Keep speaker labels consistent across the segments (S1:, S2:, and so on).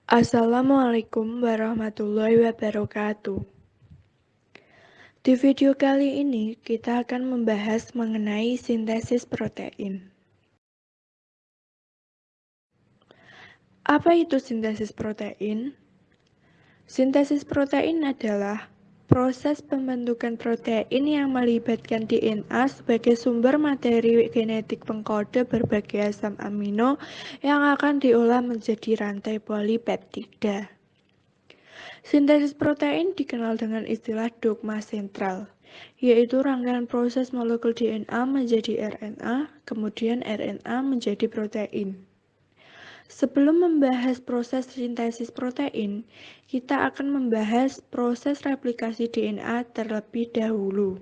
S1: Assalamualaikum warahmatullahi wabarakatuh. Di video kali ini, kita akan membahas mengenai sintesis protein. Apa itu sintesis protein? Sintesis protein adalah proses pembentukan protein yang melibatkan DNA sebagai sumber materi genetik pengkode berbagai asam amino yang akan diolah menjadi rantai polipeptida. Sintesis protein dikenal dengan istilah dogma sentral, yaitu rangkaian proses molekul DNA menjadi RNA, kemudian RNA menjadi protein. Sebelum membahas proses sintesis protein, kita akan membahas proses replikasi DNA terlebih dahulu.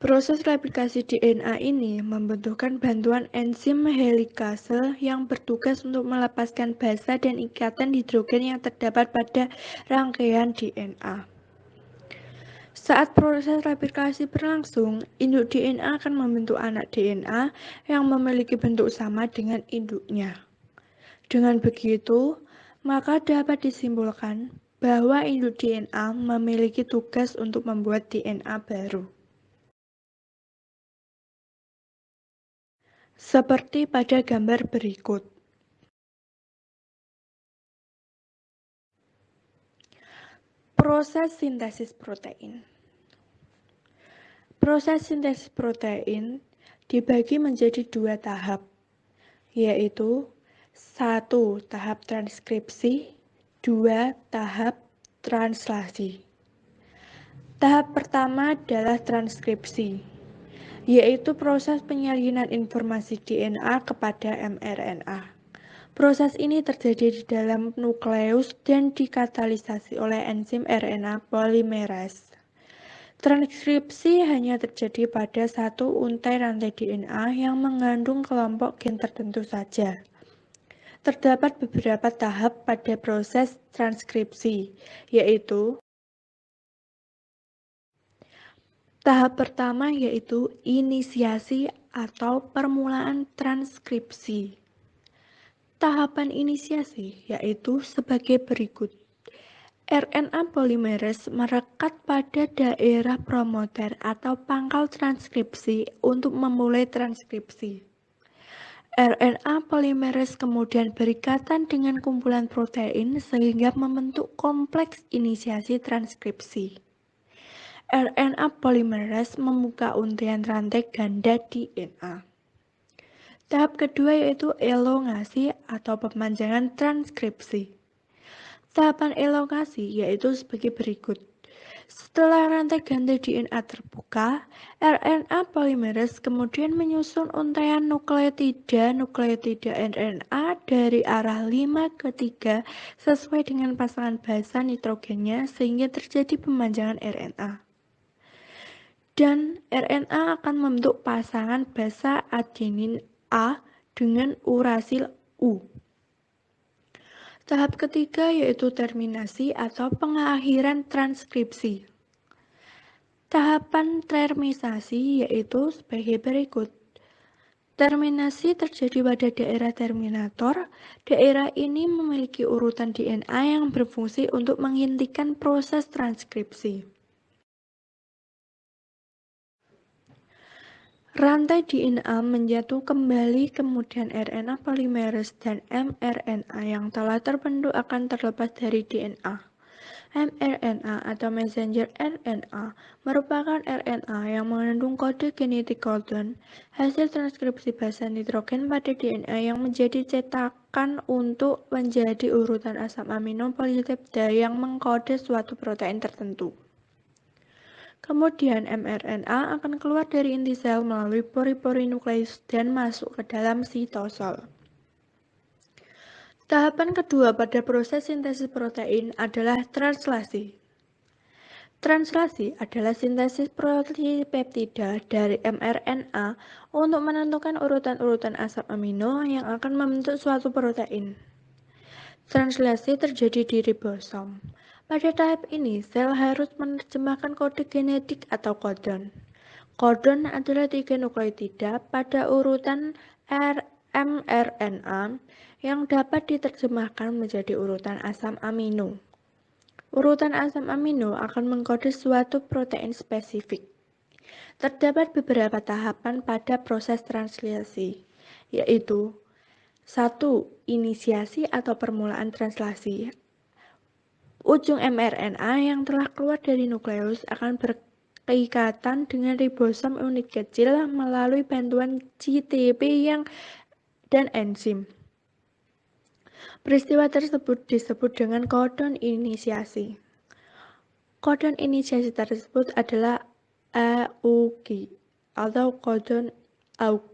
S1: Proses replikasi DNA ini membutuhkan bantuan enzim helikase yang bertugas untuk melepaskan basa dan ikatan hidrogen yang terdapat pada rangkaian DNA. Saat proses replikasi berlangsung, induk DNA akan membentuk anak DNA yang memiliki bentuk sama dengan induknya. Dengan begitu, maka dapat disimpulkan bahwa induk DNA memiliki tugas untuk membuat DNA baru. Seperti pada gambar berikut. Proses sintesis protein. Proses sintesis protein dibagi menjadi dua tahap, yaitu 1. Tahap transkripsi, 2. Tahap translasi. Tahap pertama adalah transkripsi, yaitu proses penyalinan informasi DNA kepada mRNA. Proses ini terjadi di dalam nukleus dan dikatalisasi oleh enzim RNA polimerase. Transkripsi hanya terjadi pada satu untai rantai DNA yang mengandung kelompok gen tertentu saja. Terdapat beberapa tahap pada proses transkripsi, yaitu tahap pertama yaitu inisiasi atau permulaan transkripsi. Tahapan inisiasi yaitu sebagai berikut. RNA polimerase merekat pada daerah promoter atau pangkal transkripsi untuk memulai transkripsi. RNA polimerase kemudian berikatan dengan kumpulan protein sehingga membentuk kompleks inisiasi transkripsi. RNA polimerase membuka untaian rantai ganda DNA. Tahap kedua yaitu elongasi atau pemanjangan transkripsi. Tahapan elongasi yaitu sebagai berikut. Setelah rantai ganda DNA terbuka, RNA polimerase kemudian menyusun untaian nukleotida RNA dari arah 5 ke 3 sesuai dengan pasangan basa nitrogennya sehingga terjadi pemanjangan RNA. Dan RNA akan membentuk pasangan basa adenin A dengan urasil U. Tahap ketiga yaitu terminasi atau pengakhiran transkripsi. Tahapan terminasi yaitu sebagai berikut. Terminasi terjadi pada daerah terminator. Daerah ini memiliki urutan DNA yang berfungsi untuk menghentikan proses transkripsi. Rantai DNA menjatuh kembali, kemudian RNA polimerase dan mRNA yang telah terbentuk akan terlepas dari DNA. mRNA atau messenger RNA merupakan RNA yang mengandung kode genetik codon, hasil transkripsi basa nitrogen pada DNA yang menjadi cetakan untuk menjadi urutan asam amino polipeptida yang mengkode suatu protein tertentu. Kemudian mRNA akan keluar dari inti sel melalui pori-pori nukleus dan masuk ke dalam sitosol. Tahapan kedua pada proses sintesis protein adalah translasi. Translasi adalah sintesis polipeptida dari mRNA untuk menentukan urutan-urutan asam amino yang akan membentuk suatu protein. Translasi terjadi di ribosom. Pada tahap ini, sel harus menerjemahkan kode genetik atau kodon. Kodon adalah 3 nukleotida pada urutan mRNA yang dapat diterjemahkan menjadi urutan asam amino. Urutan asam amino akan mengkode suatu protein spesifik. Terdapat beberapa tahapan pada proses translasi, yaitu 1. Inisiasi atau permulaan translasi. Ujung mRNA yang telah keluar dari nukleus akan berikatan dengan ribosom unit kecil melalui bantuan GTP dan enzim. Peristiwa tersebut disebut dengan codon inisiasi. Codon inisiasi tersebut adalah AUG atau codon AUG,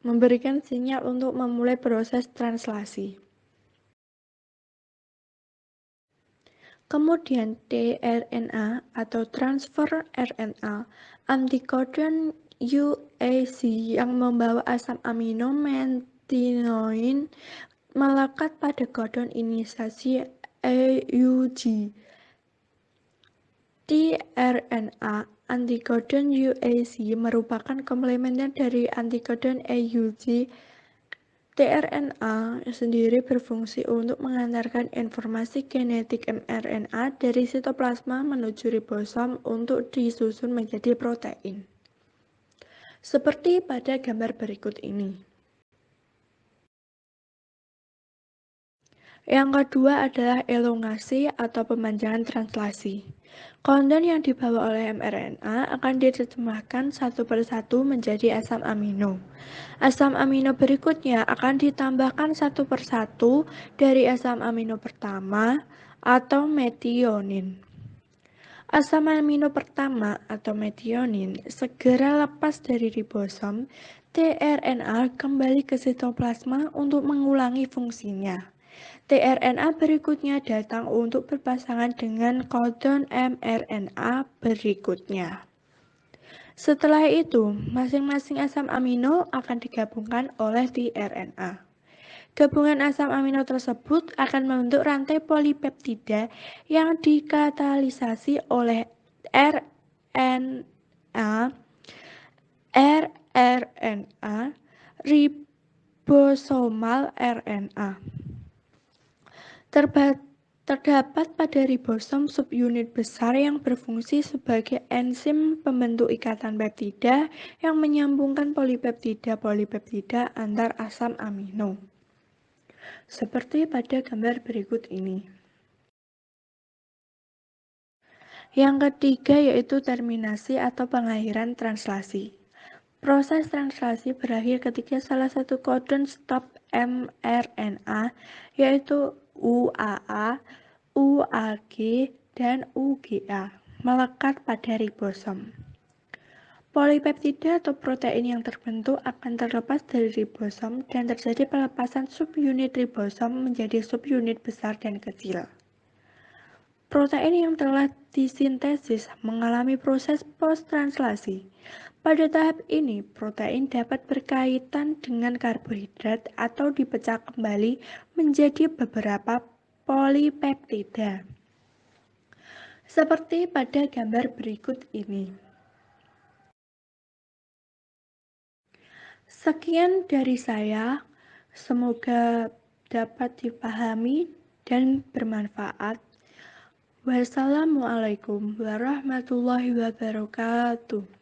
S1: memberikan sinyal untuk memulai proses translasi. Kemudian tRNA atau transfer RNA, antikodon UAC yang membawa asam amino metinoin melekat pada kodon inisiasi AUG. tRNA antikodon UAC merupakan komplementer dari antikodon AUG. tRNA sendiri berfungsi untuk mengantarkan informasi genetik mRNA dari sitoplasma menuju ribosom untuk disusun menjadi protein. Seperti pada gambar berikut ini. Yang kedua adalah elongasi atau pemanjangan translasi. Kondon yang dibawa oleh mRNA akan diterjemahkan satu persatu menjadi asam amino. Asam amino berikutnya akan ditambahkan satu persatu dari asam amino pertama atau metionin. Asam amino pertama atau metionin segera lepas dari ribosom, tRNA kembali ke sitoplasma untuk mengulangi fungsinya. tRNA berikutnya datang untuk berpasangan dengan kodon mRNA berikutnya. Setelah itu, masing-masing asam amino akan digabungkan oleh tRNA. Gabungan asam amino tersebut akan membentuk rantai polipeptida yang dikatalisasi oleh RNA, rRNA, ribosomal RNA. Terdapat pada ribosom subunit besar yang berfungsi sebagai enzim pembentuk ikatan peptida yang menyambungkan polipeptida antar asam amino. Seperti pada gambar berikut ini. Yang ketiga yaitu terminasi atau pengakhiran translasi. Proses translasi berakhir ketika salah satu kodon stop mRNA yaitu UAA, UAG, dan UGA melekat pada ribosom. Polipeptida atau protein yang terbentuk akan terlepas dari ribosom dan terjadi pelepasan subunit ribosom menjadi subunit besar dan kecil. Protein yang telah disintesis mengalami proses post-translasi. Pada tahap ini, protein dapat berkaitan dengan karbohidrat atau dipecah kembali menjadi beberapa polipeptida. Seperti pada gambar berikut ini. Sekian dari saya, semoga dapat dipahami dan bermanfaat. Wassalamualaikum warahmatullahi wabarakatuh.